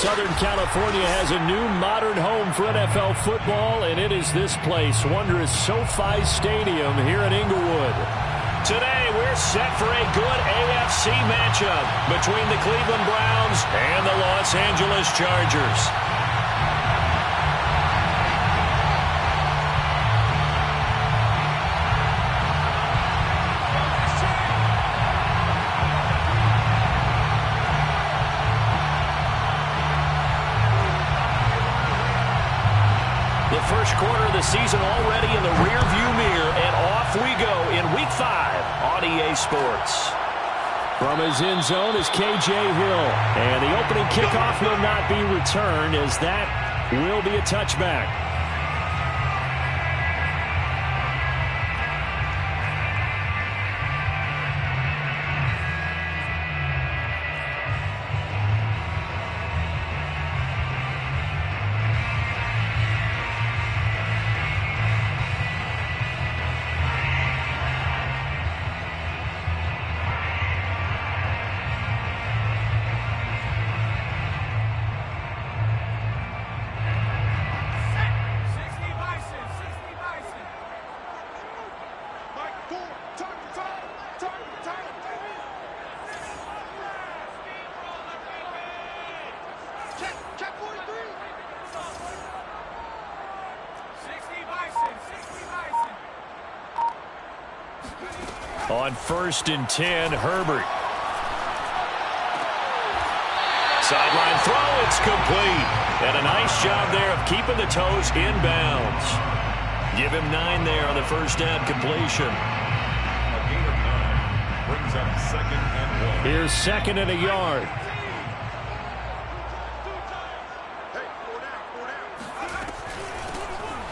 Southern California has a new modern home for NFL football, and it is this place, wondrous SoFi Stadium here in Inglewood. Today, we're set for a good AFC matchup between the Cleveland Browns and the Los Angeles Chargers. First quarter of the season already in the rearview mirror, and off we go in Week 5 on EA Sports. From his end zone is KJ Hill, and the opening kickoff will not be returned, as that will be a touchback. On 1st and 10, Herbert. Sideline throw, it's complete. And a nice job there of keeping the toes inbounds. Give him 9 there on the first down completion. A gain of 9 brings up 2nd and 1. Here's 2nd and a yard.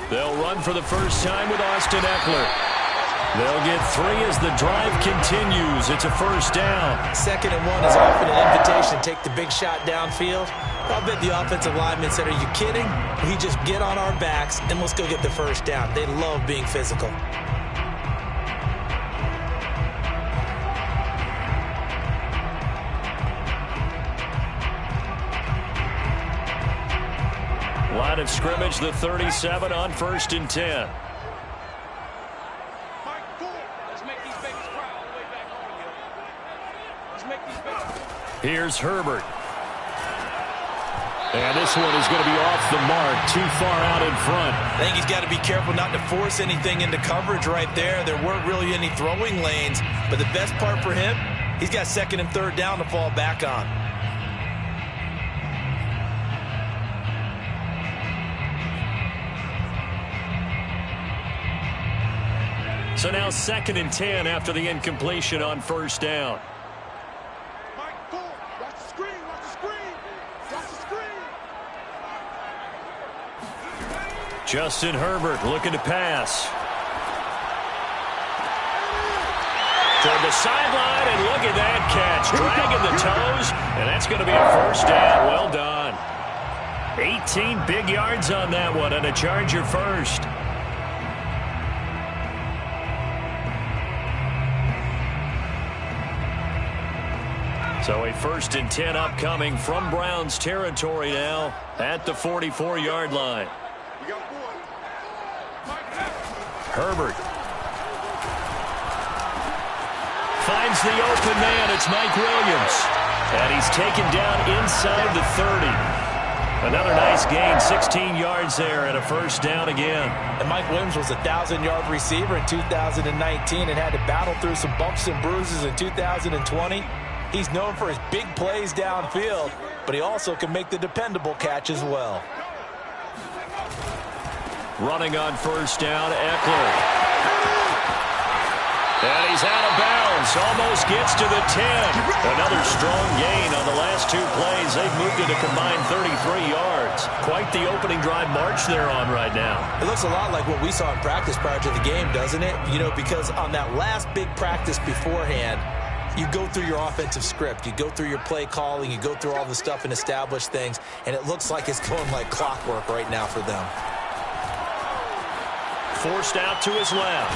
They'll run for the first time with Austin Eckler. They'll get 3 as the drive continues. It's a first down. 2nd and 1 is often an invitation. Take the big shot downfield. I'll bet the offensive linemen said, are you kidding? We just get on our backs and let's go get the first down. They love being physical. Line of scrimmage, the 37 on 1st and 10. Here's Herbert. And this one is going to be off the mark, too far out in front. I think he's got to be careful not to force anything into coverage right there. There weren't really any throwing lanes, but the best part for him, he's got 2nd and 3rd down to fall back on. So now 2nd and 10 after the incompletion on first down. Justin Herbert looking to pass. Toward the sideline, and look at that catch. Dragging the toes, and that's going to be a first down. Well done. 18 big yards on that one, and a Charger first. So a 1st and 10 upcoming from Browns territory now at the 44-yard line. Herbert finds the open man. It's Mike Williams. And he's taken down inside the 30. Another nice gain, 16 yards there, and a first down again. And Mike Williams was a 1,000-yard receiver in 2019 and had to battle through some bumps and bruises in 2020. He's known for his big plays downfield, but he also can make the dependable catch as well. Running on first down, Eckler. And he's out of bounds. Almost gets to the 10. Another strong gain on the last 2 plays. They've moved it a combined 33 yards. Quite the opening drive march they're on right now. It looks a lot like what we saw in practice prior to the game, doesn't it? You know, because on that last big practice beforehand, you go through your offensive script. You go through your play calling. You go through all the stuff and establish things. And it looks like it's going like clockwork right now for them. Forced out to his left.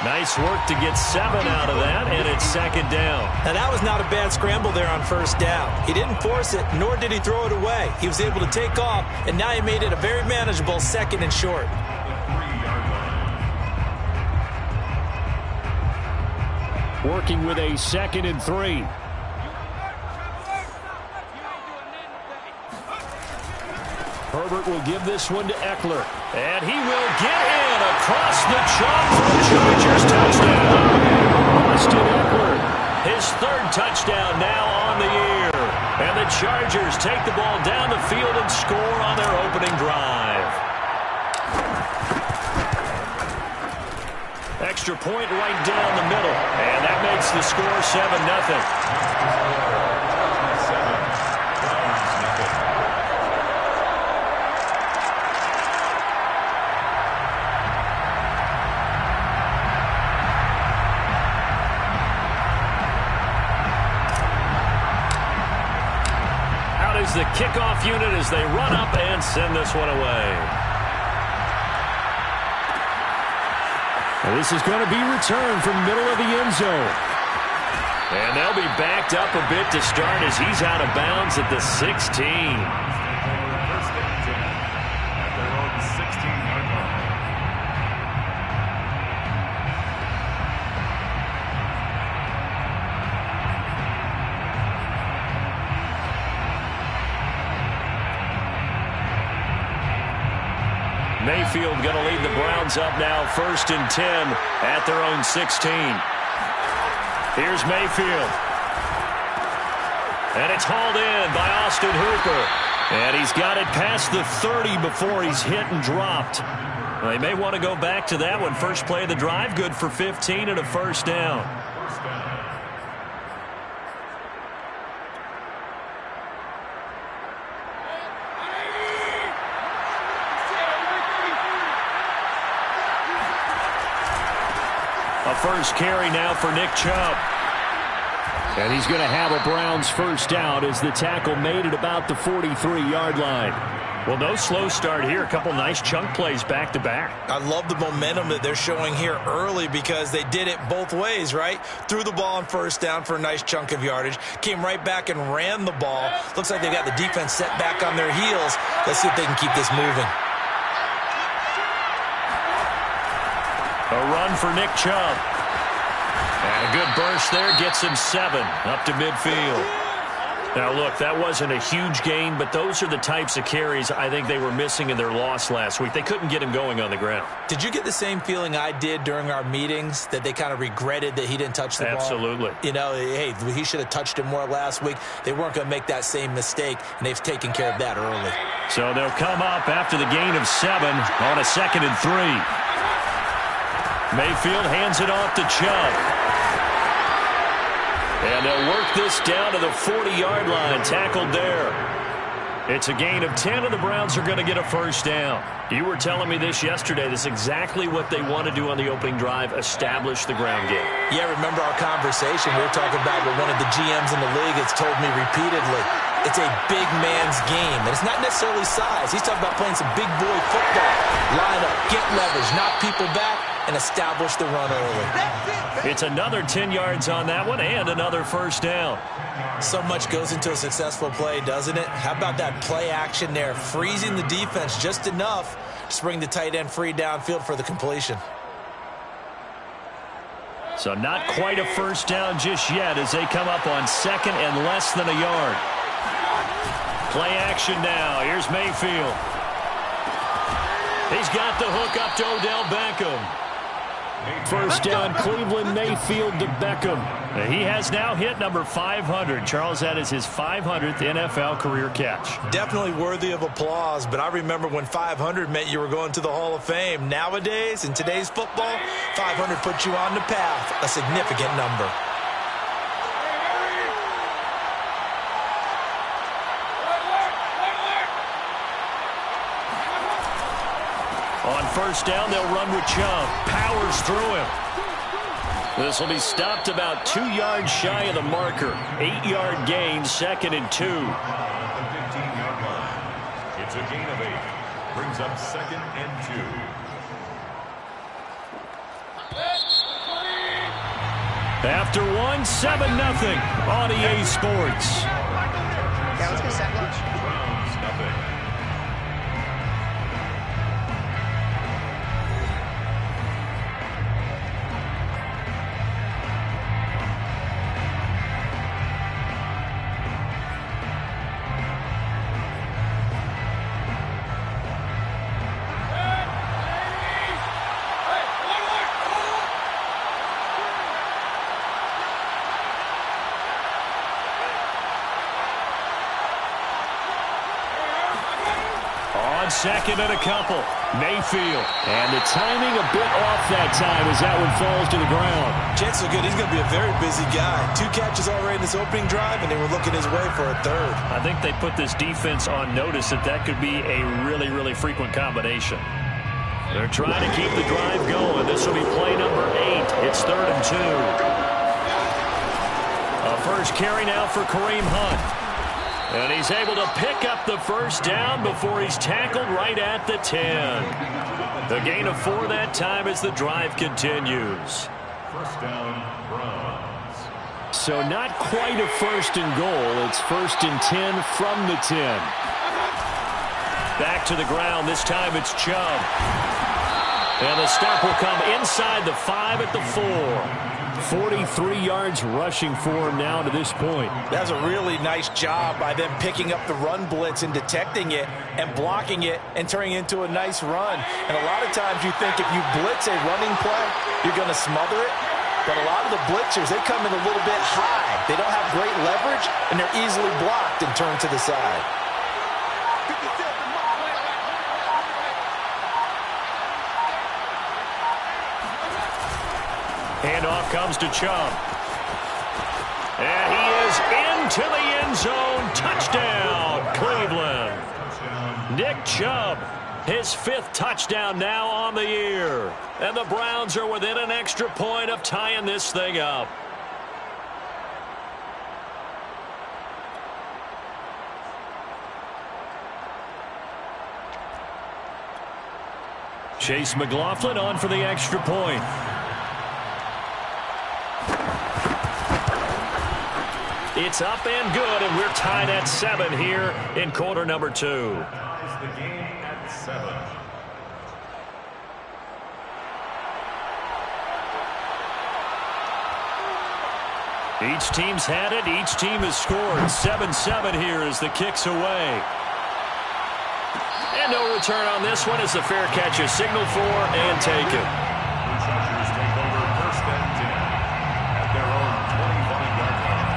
Nice work to get 7 out of that, and it's second down. Now, that was not a bad scramble there on first down. He didn't force it, nor did he throw it away. He was able to take off, and now he made it a very manageable 2nd and short. Working with a 2nd and 3. Herbert will give this one to Eckler. And he will get in across the chalk for a Chargers touchdown. Austin Eckler, his 3rd touchdown now on the year. And the Chargers take the ball down the field and score on their opening drive. Extra point right down the middle. And that makes the score 7-0. The kickoff unit as they run up and send this one away. Well, this is going to be returned from middle of the end zone. And they'll be backed up a bit to start as he's out of bounds at the 16. Mayfield going to lead the Browns up now 1st and 10 at their own 16. Here's Mayfield. And it's hauled in by Austin Hooper. And he's got it past the 30 before he's hit and dropped. Well, they may want to go back to that one. First play of the drive, good for 15 and a 1st down. First carry now for Nick Chubb. And he's going to have a Browns first down as the tackle made it about the 43-yard line. Well, no slow start here. A couple nice chunk plays back-to-back. I love the momentum that they're showing here early because they did it both ways, right? Threw the ball on first down for a nice chunk of yardage. Came right back and ran the ball. Looks like they've got the defense set back on their heels. Let's see if they can keep this moving. A run for Nick Chubb. And a good burst there gets him 7 up to midfield. Now, look, that wasn't a huge gain, but those are the types of carries I think they were missing in their loss last week. They couldn't get him going on the ground. Did you get the same feeling I did during our meetings, that they kind of regretted that he didn't touch the ball? Absolutely. You know, hey, he should have touched it more last week. They weren't going to make that same mistake, and they've taken care of that early. So they'll come up after the gain of 7 on a 2nd and 3. Mayfield hands it off to Chubb. And they'll work this down to the 40-yard line, tackled there. It's a gain of 10, and the Browns are going to get a first down. You were telling me this yesterday. This is exactly what they want to do on the opening drive, establish the ground game. Yeah, remember our conversation we were talking about what one of the GMs in the league has told me repeatedly. It's a big man's game, and it's not necessarily size. He's talking about playing some big boy football. Line up, get leverage, knock people back, and establish the run early. It's another 10 yards on that one and another first down. So much goes into a successful play, doesn't it? How about that play action there, freezing the defense just enough to bring the tight end free downfield for the completion. So not quite a first down just yet as they come up on 2nd and less than a yard. Play action now. Here's Mayfield. He's got the hook up to Odell Beckham. First down, Cleveland, Mayfield to Beckham. He has now hit number 500. Charles, that is his 500th NFL career catch. Definitely worthy of applause, but I remember when 500 meant you were going to the Hall of Fame. Nowadays, in today's football, 500 puts you on the path, a significant number. On first down, they'll run with Chubb. Powers through him. This will be stopped about 2 yards shy of the marker. 8-yard gain, 2nd and 2. It's a gain of 8. Brings up 2nd and 2. After one, 7-0 on EA Sports. Yeah, let's go set lunch. Browns, nothing. On second and a couple, Mayfield. And the timing a bit off that time as that one falls to the ground. Chance so good. He's going to be a very busy guy. 2 catches already in this opening drive, and they were looking his way for a third. I think they put this defense on notice that could be a really, really frequent combination. They're trying to keep the drive going. This will be play number 8. It's 3rd and 2. A first carry now for Kareem Hunt. And he's able to pick up the first down before he's tackled right at the 10. The gain of 4 that time as the drive continues. First down, Browns. So not quite a first and goal. It's 1st and 10 from the 10. Back to the ground. This time it's Chubb. And the stop will come inside the 5 at the 4. 43 yards rushing for him now to this point. That's a really nice job by them picking up the run blitz and detecting it and blocking it and turning it into a nice run. And a lot of times you think if you blitz a running play, you're going to smother it. But a lot of the blitzers, they come in a little bit high. They don't have great leverage, and they're easily blocked and turned to the side. Handoff comes to Chubb. And he is into the end zone. Touchdown, Cleveland. Nick Chubb, his 5th touchdown now on the year. And the Browns are within an extra point of tying this thing up. Chase McLaughlin on for the extra point. It's up and good, and we're tied at 7 here in quarter number 2. Ties the game at 7. Each team's had it. Each team has scored. 7-7 here as the kick's away. And no return on this one as the fair catch is signaled for and taken. The Chargers take over 1st and 10 at their own 25-yard line.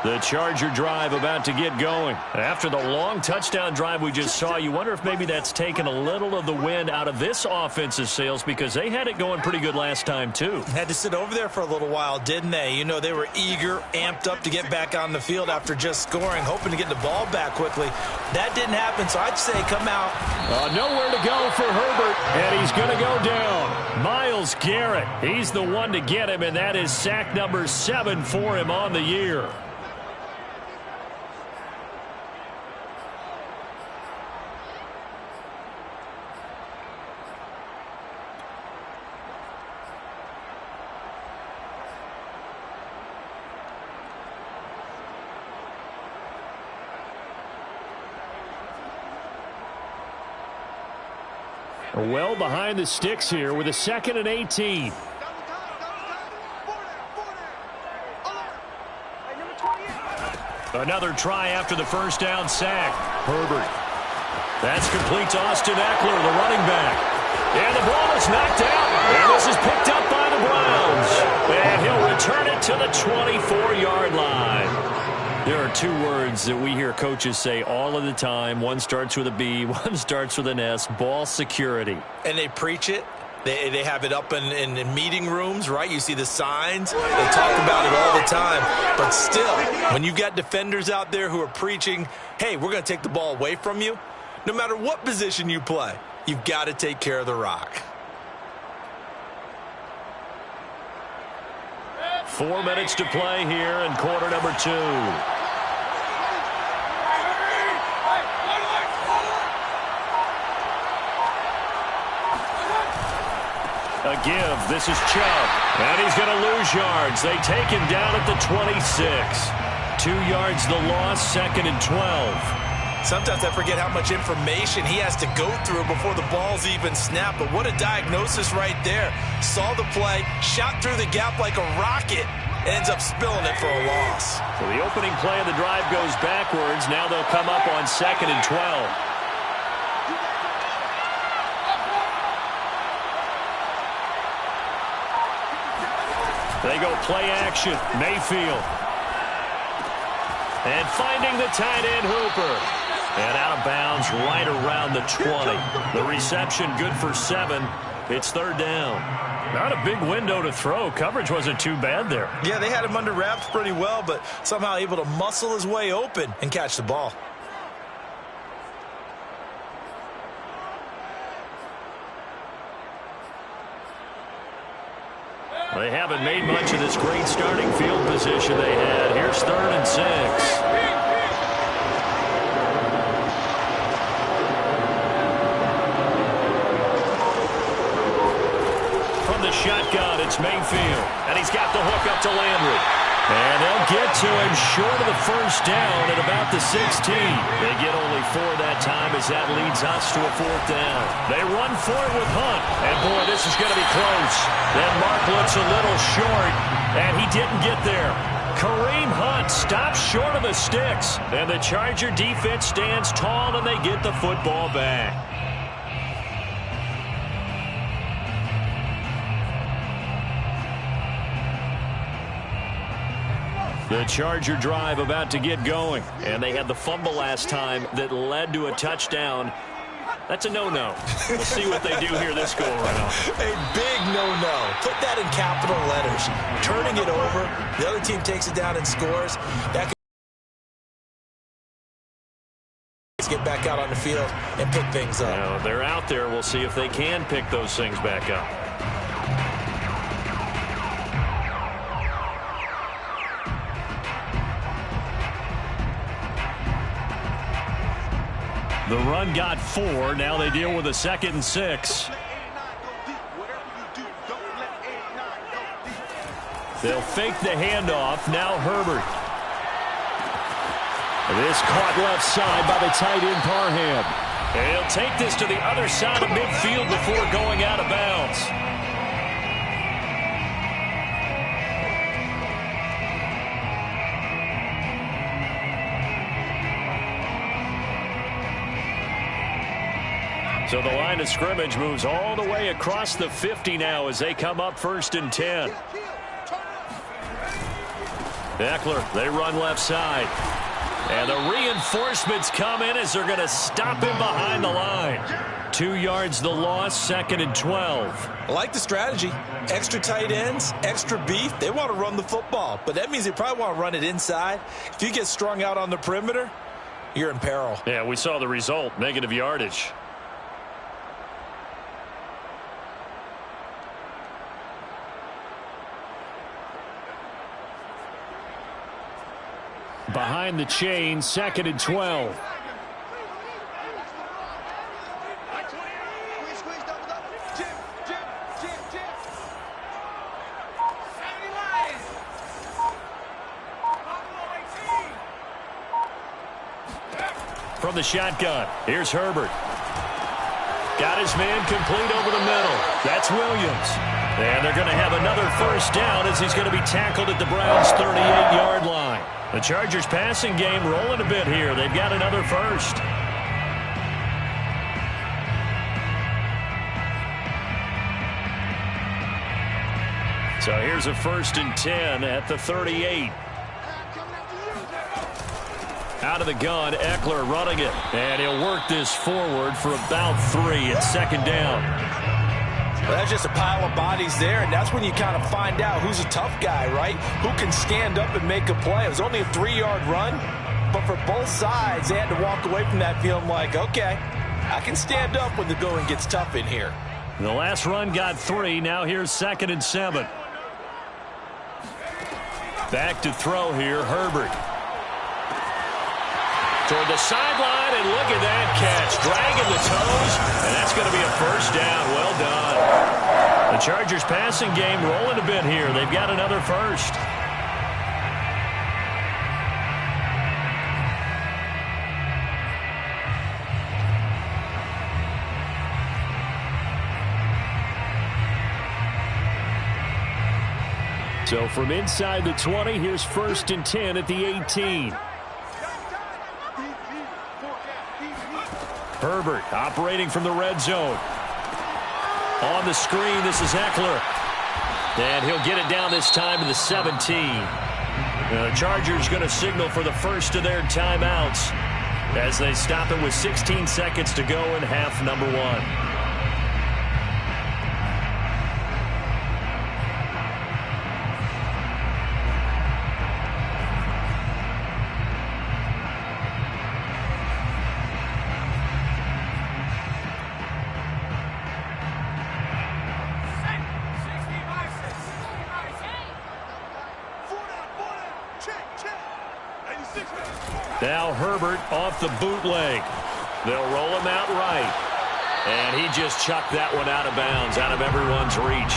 The Charger drive about to get going. After the long touchdown drive we just saw, you wonder if maybe that's taken a little of the wind out of this offensive sails because they had it going pretty good last time too. Had to sit over there for a little while, didn't they? You know, they were eager, amped up to get back on the field after just scoring, hoping to get the ball back quickly. That didn't happen, so I'd say come out. Nowhere to go for Herbert, and he's going to go down. Myles Garrett, he's the one to get him, and that is sack number 7 for him on the year. Well behind the sticks here with a 2nd and 18. Another try after the first down sack. Herbert. That's complete to Austin Eckler, the running back. And the ball is knocked out. And this is picked up by the Browns. And he'll return it to the 24-yard line. There are 2 words that we hear coaches say all of the time. One starts with a B, one starts with an S, ball security. And they preach it. They have it up in meeting rooms, right? You see the signs. They talk about it all the time. But still, when you've got defenders out there who are preaching, hey, we're going to take the ball away from you, no matter what position you play, you've got to take care of the rock. 4 minutes to play here in quarter number 2. A give. This is Chubb. And he's going to lose yards. They take him down at the 26. 2 yards the loss, 2nd and 12. Sometimes I forget how much information he has to go through before the ball's even snapped. But what a diagnosis right there. Saw the play, shot through the gap like a rocket, ends up spilling it for a loss. So the opening play of the drive goes backwards. Now they'll come up on 2nd and 12. They go play action. Mayfield. And finding the tight end Hooper. And out of bounds right around the 20. The reception good for 7. It's 3rd down. Not a big window to throw. Coverage wasn't too bad there. Yeah, they had him under wraps pretty well, but somehow able to muscle his way open and catch the ball. They haven't made much of this great starting field position they had. Here's 3rd and 6. From the shotgun, it's Mayfield. And he's got the hook up to Landry. And they'll get to him short of the 1st down at about the 16. They get only 4 that time as that leads us to a 4th down. They run for it with Hunt. And, boy, this is going to be close. Then Mark looks a little short, and he didn't get there. Kareem Hunt stops short of the sticks. And the Charger defense stands tall, and they get the football back. The Charger drive about to get going. And they had the fumble last time that led to a touchdown. That's a no-no. We'll see what they do here this go-around. A big no-no. Put that in capital letters. Turning it over. The other team takes it down and scores. That can get back out on the field and pick things up. Now, they're out there. We'll see if they can pick those things back up. The run got 4. Now they deal with a 2nd and 6. They'll fake the handoff. Now Herbert. This caught left side by the tight end Parham. And he'll take this to the other side of midfield before going out of bounds. So the line of scrimmage moves all the way across the 50 now as they come up 1st and 10. Eckler, they run left side. And the reinforcements come in as they're going to stop him behind the line. 2 yards the loss, 2nd and 12. I like the strategy. Extra tight ends, extra beef. They want to run the football, but that means they probably want to run it inside. If you get strung out on the perimeter, you're in peril. Yeah, we saw the result, negative yardage. Behind the chain, 2nd and 12. From the shotgun, here's Herbert. Got his man complete over the middle. That's Williams. And they're going to have another 1st down as he's going to be tackled at the Browns' 38-yard line. The Chargers passing game rolling a bit here. They've got another 1st. So here's a 1st and 10 at the 38. Out of the gun, Eckler running it. And he'll work this forward for about 3. It's 2nd down. Well, that's just a pile of bodies there, and that's when you kind of find out who's a tough guy, right? Who can stand up and make a play. It was only a 3-yard run, but for both sides, they had to walk away from that feeling like, okay, I can stand up when the going gets tough in here. The last run got 3. Now here's 2nd and 7. Back to throw here, Herbert. Toward the sideline, and look at that catch. Dragging the toes, and that's going to be a first down. Well done. The Chargers passing game rolling a bit here. They've got another first. So from inside the 20, here's 1st and 10 at the 18. Herbert operating from the red zone. On the screen, this is Eckler. And he'll get it down this time to the 17. The Chargers going to signal for the first of their timeouts as they stop it with 16 seconds to go in half number 1. Now Herbert off the bootleg. They'll roll him out right. And he just chucked that one out of bounds, out of everyone's reach.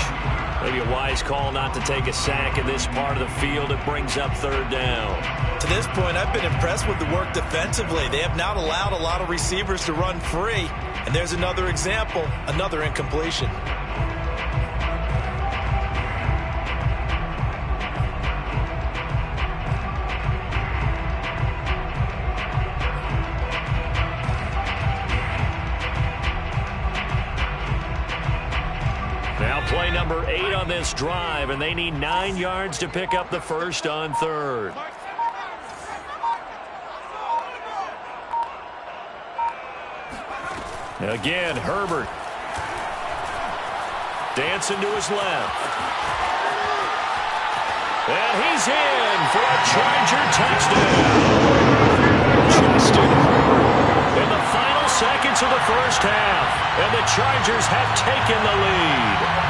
Maybe a wise call not to take a sack in this part of the field. It brings up 3rd down. To this point, I've been impressed with the work defensively. They have not allowed a lot of receivers to run free. And there's another example, another incompletion. Play number 8 on this drive, and they need 9 yards to pick up the first on 3rd. Again, Herbert. Dancing to his left. And he's in for a Charger touchdown. Justin Herbert in the final seconds of the first half, and the Chargers have taken the lead.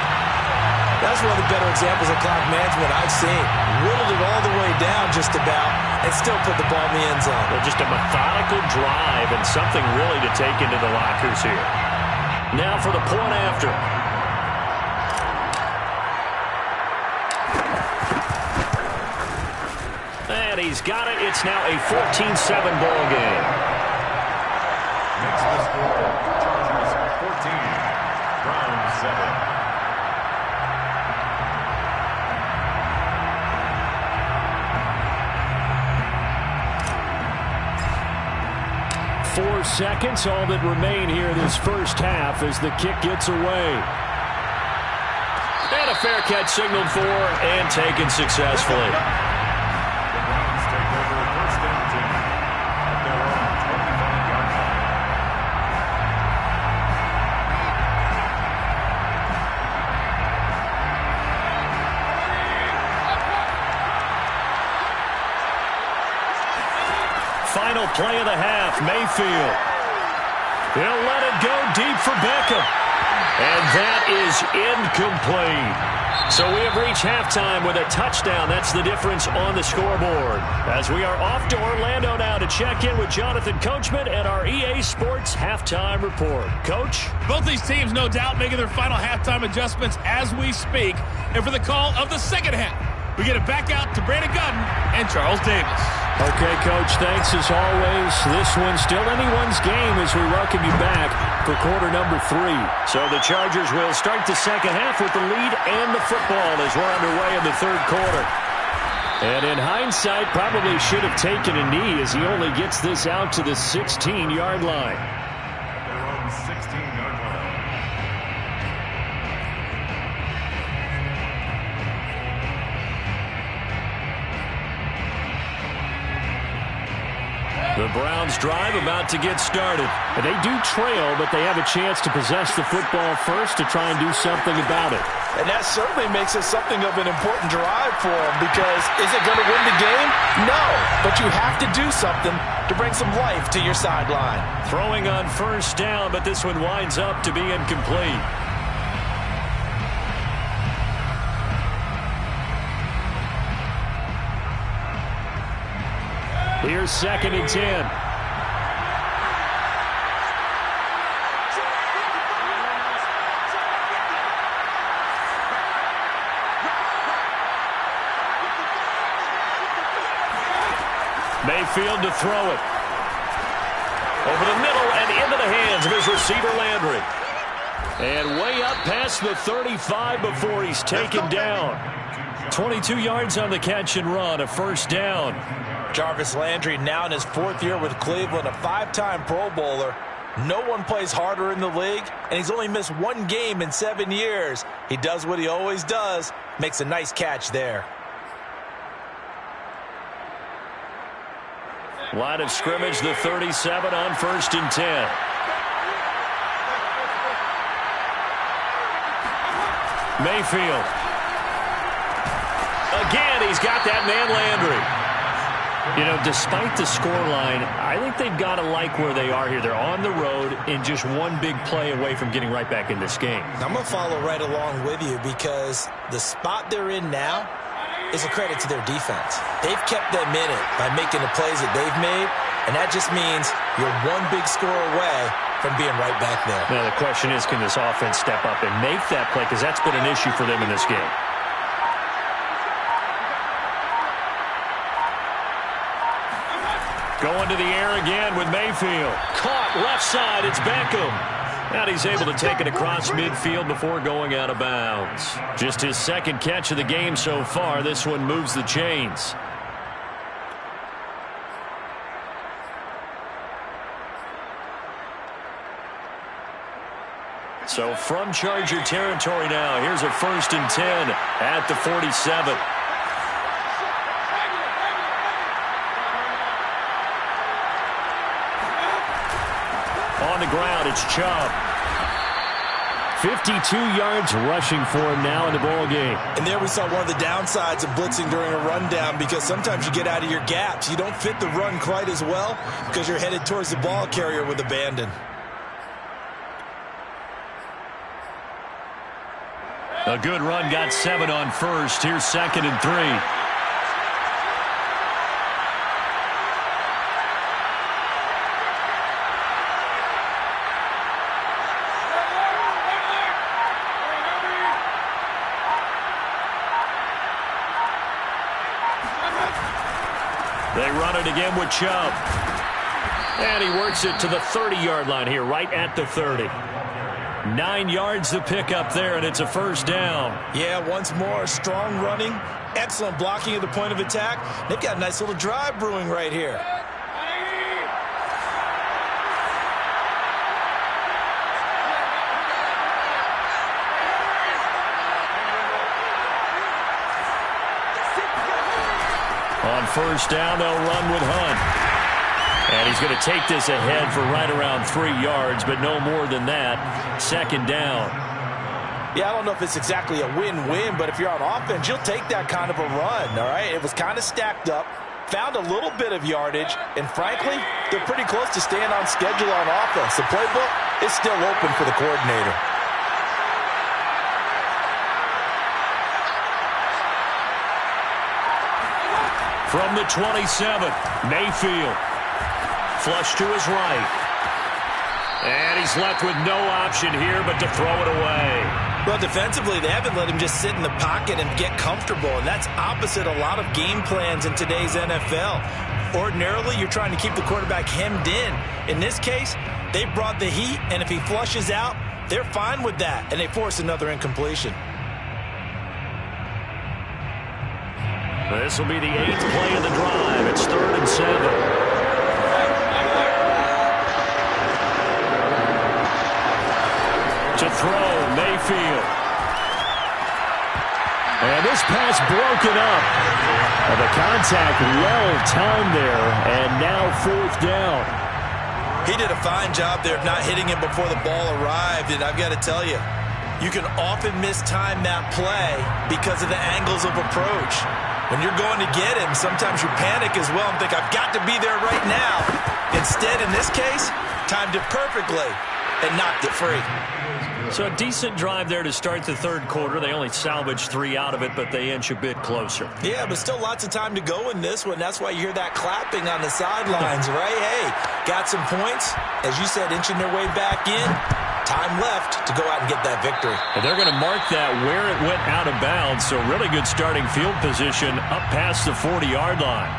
That's one of the better examples of clock management I've seen. Whittled it all the way down just about and still put the ball in the end zone. Well, just a methodical drive and something really to take into the lockers here. Now for the point after. And he's got it. It's now a 14-7 ball game. Makes the score. Chargers 14, Browns 7. 4 seconds, all that remain here this first half as the kick gets away. And a fair catch signaled for and taken successfully. The Browns take over 1st and 10 at their own 25-yard line. Final play of the half, Mayfield. He'll let it go deep for Beckham. And that is incomplete. So we have reached halftime with a touchdown. That's the difference on the scoreboard. As we are off to Orlando now to check in with Jonathan Coachman and our EA Sports Halftime Report. Coach? Both these teams, no doubt, making their final halftime adjustments as we speak. And for the call of the second half, we get it back out to Brandon Gunn and Charles Davis. Okay, Coach, thanks as always. This one's still anyone's game as we welcome you back for quarter number 3. So the Chargers will start the second half with the lead and the football as we're underway in the 3rd quarter. And in hindsight, probably should have taken a knee as he only gets this out to the 16-yard line. Their own 16-yard line. The Browns drive about to get started. And they do trail, but they have a chance to possess the football first to try and do something about it. And that certainly makes it something of an important drive for them because is it going to win the game? No, but you have to do something to bring some life to your sideline. Throwing on first down, but this one winds up to be incomplete. Here's 2nd and 10. Mayfield to throw it. Over the middle and into the hands of his receiver, Landry. And way up past the 35 before he's taken down. 22 yards on the catch and run, a first down. Jarvis Landry now in his 4th year with Cleveland, a 5-time Pro Bowler. No one plays harder in the league, and he's only missed 1 game in 7 years. He does what he always does, makes a nice catch there. Line of scrimmage, the 37 on 1st and 10. Mayfield. Again, he's got that man Landry. You know, despite the scoreline, I think they've got to like where they are here. They're on the road and just one big play away from getting right back in this game. I'm going to follow right along with you because the spot they're in now is a credit to their defense. They've kept them in it by making the plays that they've made, and that just means you're one big score away from being right back there. Now, the question is, can this offense step up and make that play? Because that's been an issue for them in this game. Going to the air again with Mayfield. Caught left side. It's Beckham. And he's able to take it across midfield before going out of bounds. Just his 2nd catch of the game so far. This one moves the chains. So from Charger territory now, here's a 1st and 10 at the 47. On the ground, it's Chubb. 52 yards rushing for him now in the ball game. And there we saw one of the downsides of blitzing during a rundown, because sometimes you get out of your gaps. You don't fit the run quite as well because you're headed towards the ball carrier with abandon. A good run, got 7 on 1st. Here's 2nd and 3. They run it again with Chubb. And he works it to the 30-yard line here, right at the 30. 9 yards to pick up there, and it's a first down. Yeah, once more, strong running, excellent blocking at the point of attack. They've got a nice little drive brewing right here. On first down, they'll run with Hunt. And he's going to take this ahead for right around 3 yards, but no more than that. 2nd down. Yeah, I don't know if it's exactly a win-win, but if you're on offense, you'll take that kind of a run, all right? It was kind of stacked up, found a little bit of yardage, and frankly, they're pretty close to staying on schedule on offense. The playbook is still open for the coordinator. From the 27, Mayfield. Flush to his right. And he's left with no option here but to throw it away. Well, defensively, they haven't let him just sit in the pocket and get comfortable, and that's opposite a lot of game plans in today's NFL. Ordinarily, you're trying to keep the quarterback hemmed in. In this case, they brought the heat, and if he flushes out, they're fine with that, and they force another incompletion. This will be the 8th play of the drive. It's 3rd and 7. To throw, Mayfield. And this pass broken up. And the contact well timed there, and now 4th down. He did a fine job there of not hitting him before the ball arrived, and I've got to tell you, you can often mistime that play because of the angles of approach. When you're going to get him, sometimes you panic as well and think, I've got to be there right now. Instead, in this case, timed it perfectly and knocked it free. So a decent drive there to start the third quarter. They only salvaged 3 out of it, but they inch a bit closer. Yeah, but still lots of time to go in this one. That's why you hear that clapping on the sidelines, right? Hey, got some points. As you said, inching their way back in. Time left to go out and get that victory. And they're going to mark that where it went out of bounds. So really good starting field position up past the 40-yard line.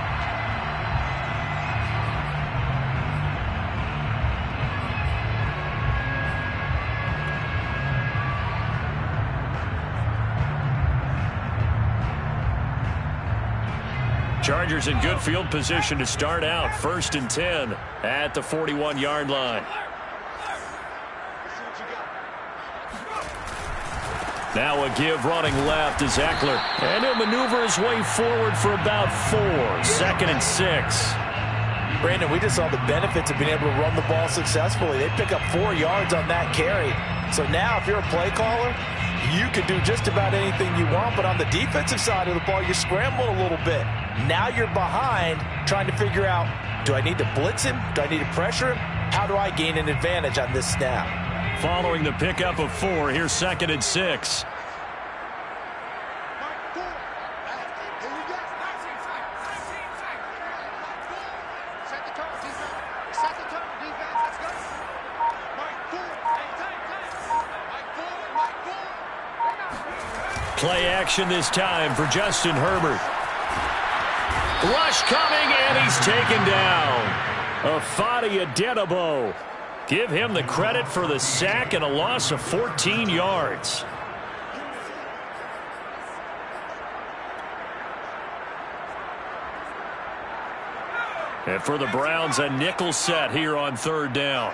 Chargers in good field position to start out. 1st and 10 at the 41-yard line. Now a give running left is Eckler. And he'll maneuver his way forward for about 4. 2nd and 6. Brandon, we just saw the benefits of being able to run the ball successfully. They pick up 4 yards on that carry. So now if you're a play caller, you can do just about anything you want. But on the defensive side of the ball, you're scrambling a little bit. Now you're behind trying to figure out, do I need to blitz him? Do I need to pressure him? How do I gain an advantage on this snap? Following the pickup of 4, here's 2nd and 6. Play action this time for Justin Herbert. Rush coming, and he's taken down. Ifeadi Odenigbo. Give him the credit for the sack and a loss of 14 yards. And for the Browns, a nickel set here on 3rd down.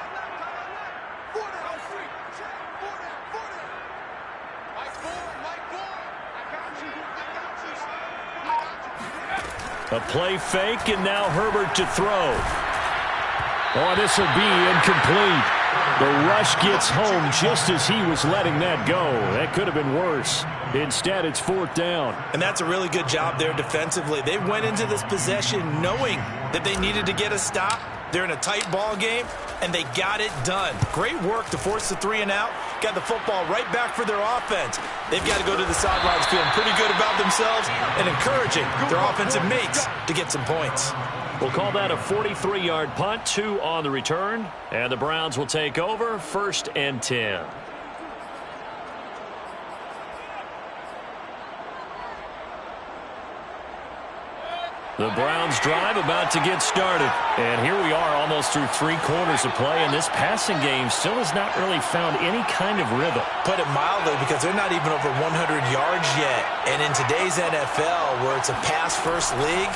A play fake, and now Herbert to throw. Oh, this will be incomplete. The rush gets home just as he was letting that go. That could have been worse. Instead, it's 4th down. And that's a really good job there defensively. They went into this possession knowing that they needed to get a stop. They're in a tight ball game, and they got it done. Great work to force the 3 and out. Got the football right back for their offense. They've got to go to the sidelines feeling pretty good about themselves and encouraging their offensive mates to get some points. We'll call that a 43-yard punt, 2 on the return, and the Browns will take over 1st and 10. The Browns drive about to get started. And here we are almost through 3 quarters of play, and this passing game still has not really found any kind of rhythm. Put it mildly, because they're not even over 100 yards yet. And in today's NFL, where it's a pass-first league,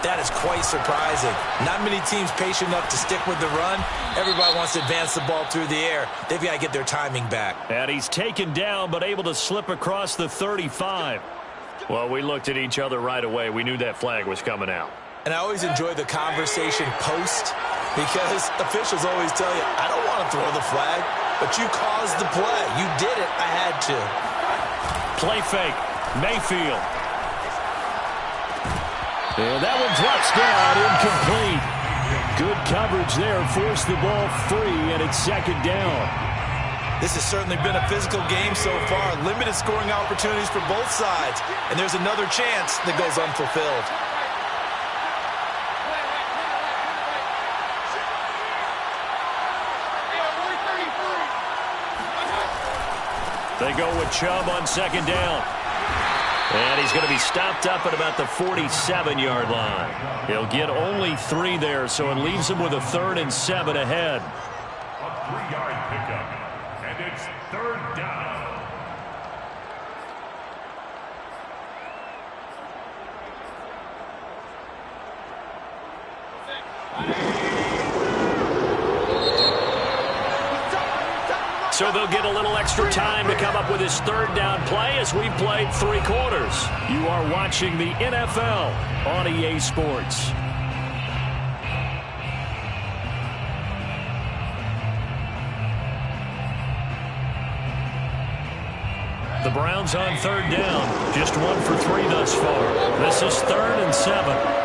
that is quite surprising. Not many teams patient enough to stick with the run. Everybody wants to advance the ball through the air. They've got to get their timing back. And he's taken down, but able to slip across the 35. Well, we looked at each other right away. We knew that flag was coming out. And I always enjoy the conversation post, because officials always tell you, I don't want to throw the flag, but you caused the play. You did it. I had to. Play fake. Mayfield. And that one drops down, incomplete. Good coverage there, forced the ball free, and it's 2nd down. This has certainly been a physical game so far. Limited scoring opportunities for both sides, and there's another chance that goes unfulfilled. They go with Chubb on 2nd down. And he's going to be stopped up at about the 47-yard line. He'll get only 3 there, so it leaves him with a 3rd and 7 ahead. A 3-yard pickup, and it's 3rd down. So they'll get a little extra time to come up with his 3rd down play as we've played 3 quarters. You are watching the NFL on EA Sports. The Browns on 3rd down. Just 1 for 3 thus far. This is 3rd and 7.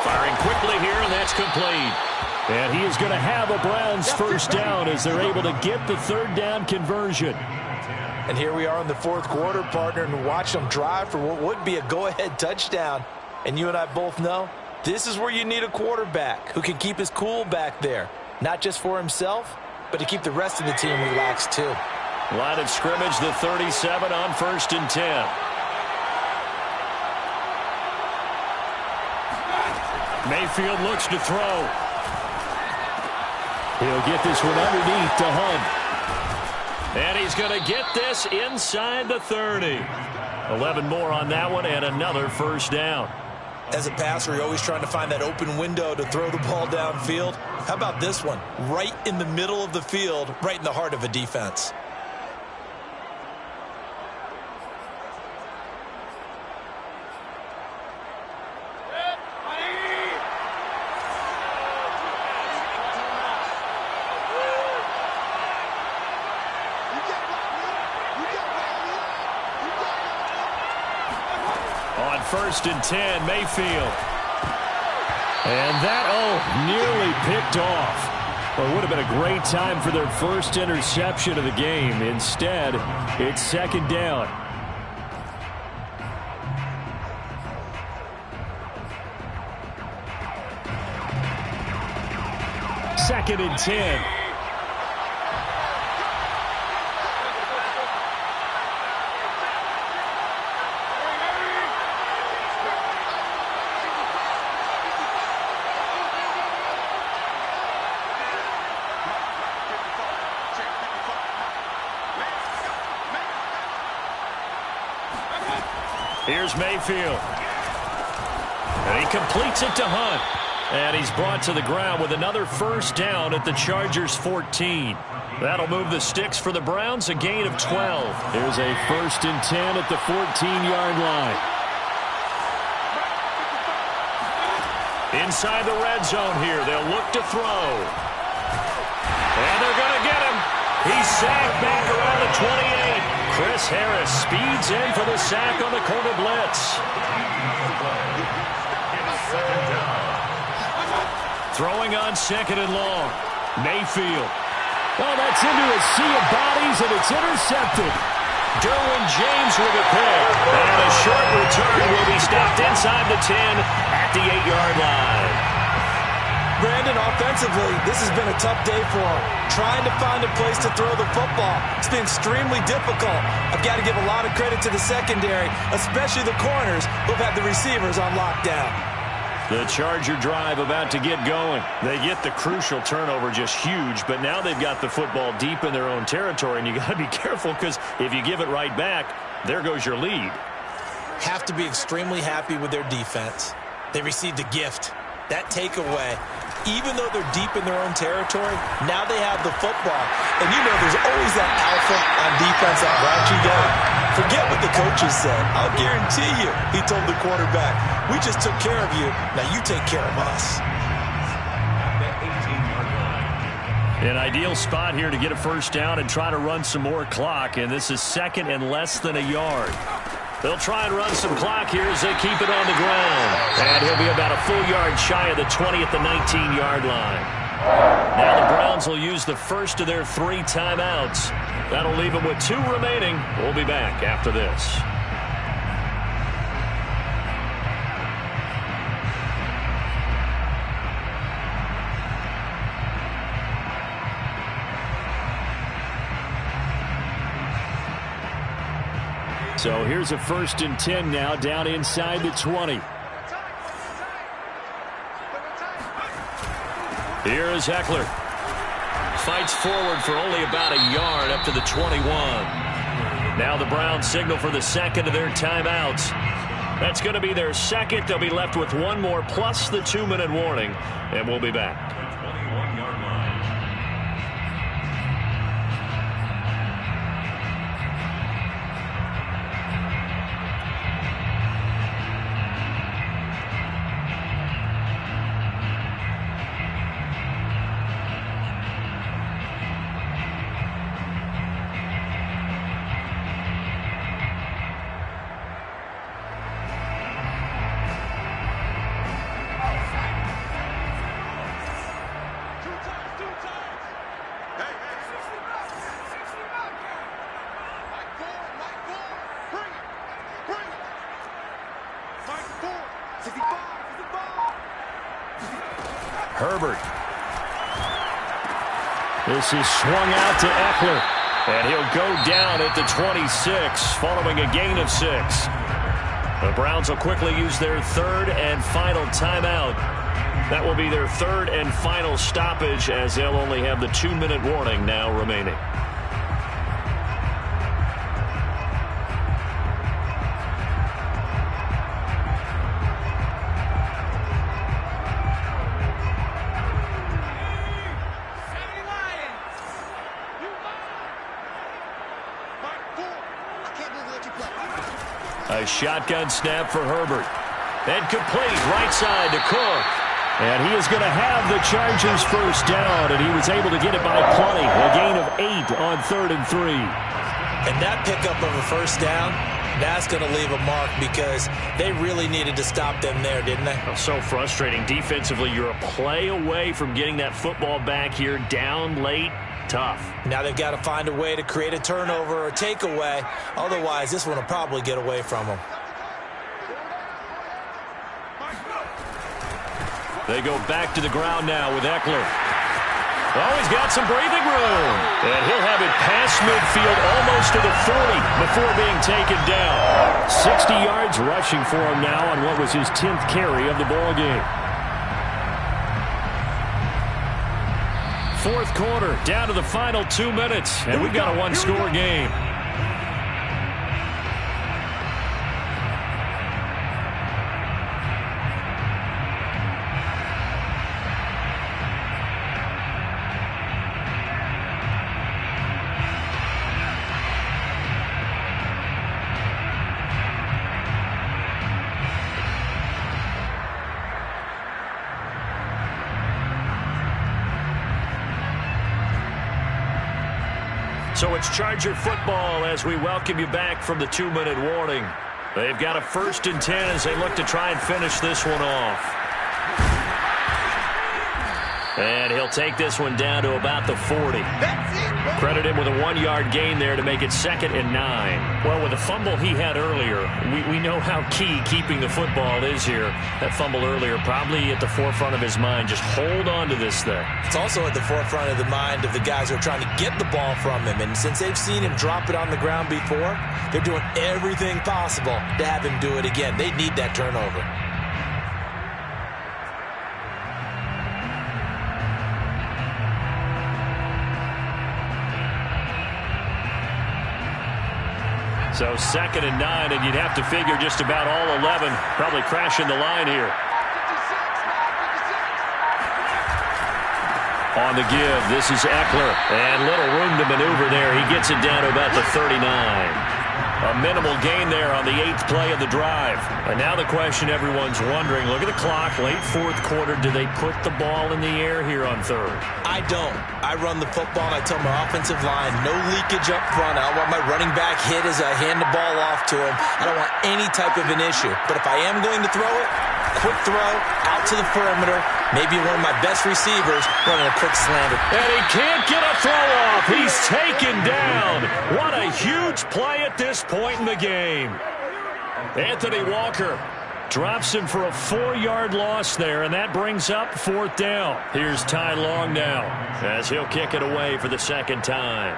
Firing quickly here, and that's complete. And he is going to have a Browns first down as they're able to get the third down conversion. And here we are in the fourth quarter, partner, and watch them drive for what would be a go-ahead touchdown. And you and I both know this is where you need a quarterback who can keep his cool back there, not just for himself, but to keep the rest of the team relaxed too. Line of scrimmage, the 37 on 1st and 10. Mayfield looks to throw. He'll get this one underneath to Hunt. And he's going to get this inside the 30. 11 more on that one and another first down. As a passer, you're always trying to find that open window to throw the ball downfield. How about this one? Right in the middle of the field, right in the heart of a defense. On 1st and 10, Mayfield. And that, nearly picked off. Well, it would have been a great time for their first interception of the game. Instead, it's second down. Second and 10. Here's Mayfield. And he completes it to Hunt. And he's brought to the ground with another first down at the Chargers' 14. That'll move the sticks for the Browns, a gain of 12. Here's a 1st and 10 at the 14-yard line. Inside the red zone here, they'll look to throw. And they're going to get him. He's sacked back around the 28. Chris Harris speeds in for the sack on the corner blitz. Throwing on 2nd and long. Mayfield. Oh, that's into a sea of bodies, and it's intercepted. Derwin James with a pick. And a short return will be stopped inside the 10 at the 8-yard line. Brandon, offensively, this has been a tough day for him. Trying to find a place to throw the football. It's been extremely difficult. I've got to give a lot of credit to the secondary, especially the corners who've had the receivers on lockdown. The Charger drive about to get going. They get the crucial turnover, just huge, but now they've got the football deep in their own territory, and you got to be careful because if you give it right back, there goes your lead. Have to be extremely happy with their defense. They received a gift. That takeaway, even though they're deep in their own territory, now they have the football. And you know there's always that alpha on defense, that grouchy guy. Forget what the coaches said. I'll guarantee you, he told the quarterback, we just took care of you, now you take care of us. An ideal spot here to get a first down and try to run some more clock, and this is 2nd and less than a yard. They'll try and run some clock here as they keep it on the ground. And he'll be about a full yard shy of the 20 at the 19-yard line. Now the Browns will use the first of their 3 timeouts. That'll leave them with 2 remaining. We'll be back after this. So here's a 1st and 10 now down inside the 20. Here is Ekeler. Fights forward for only about a yard up to the 21. Now the Browns signal for the second of their timeouts. That's going to be their second. They'll be left with 1 more plus the 2-minute warning, and we'll be back. Herbert. This is swung out to Eckler. And he'll go down at the 26 following a gain of 6. The Browns will quickly use their third and final timeout. That will be their third and final stoppage, as they'll only have the 2-minute warning now remaining. A shotgun snap for Herbert. And complete right side to Cook. And he is going to have the Chargers first down, and he was able to get it by plenty. A gain of 8 on 3rd and 3. And that pickup of a first down, that's going to leave a mark because they really needed to stop them there, didn't they? So frustrating. Defensively, you're a play away from getting that football back here down late. Tough. Now they've got to find a way to create a turnover or takeaway. Otherwise, this one will probably get away from them. They go back to the ground now with Eckler. Oh, he's got some breathing room. And he'll have it past midfield almost to the 40 before being taken down. 60 yards rushing for him now on what was his 10th carry of the ball game. Fourth quarter, down to the final 2 minutes, and we've got a one-score game. So it's Charger football as we welcome you back from the 2-minute warning. They've got a 1st and 10 as they look to try and finish this one off. And he'll take this one down to about the 40. Credit him with a 1-yard gain there to make it 2nd and 9. Well, with the fumble he had earlier, we know how key keeping the football is here. That fumble earlier probably at the forefront of his mind. Just hold on to this thing. It's also at the forefront of the mind of the guys who are trying to get the ball from him. And since they've seen him drop it on the ground before, they're doing everything possible to have him do it again. They need that turnover. So 2nd and 9, and you'd have to figure just about all 11 probably crashing the line here. On the give, this is Eckler, and little room to maneuver there. He gets it down to about the 39. A minimal gain there on the 8th play of the drive. And now the question everyone's wondering, look at the clock, late 4th quarter, do they put the ball in the air here on 3rd? I don't. I run the football, and I tell my offensive line, no leakage up front. I don't want my running back hit as I hand the ball off to him. I don't want any type of an issue. But if I am going to throw it, quick throw, out to the perimeter, maybe one of my best receivers running a quick slant. And he can't get a throw off. He's taken down. What a huge play at this point in the game. Anthony Walker drops him for a 4-yard loss there, and that brings up 4th down. Here's Ty Long now as he'll kick it away for the 2nd time.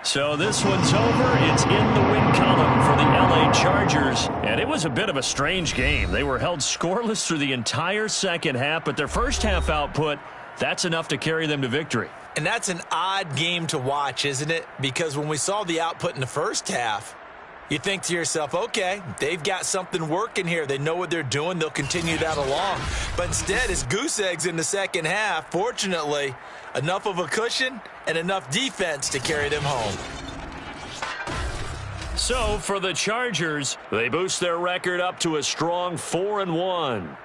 So this one's over. It's in the win column for the LA Chargers. And it was a bit of a strange game. They were held scoreless through the entire second half, but their first half output, that's enough to carry them to victory. And that's an odd game to watch, isn't it? Because when we saw the output in the first half, you think to yourself, okay, they've got something working here. They know what they're doing. They'll continue that along. But instead, it's goose eggs in the second half. Fortunately, enough of a cushion and enough defense to carry them home. So for the Chargers, they boost their record up to a strong 4-1.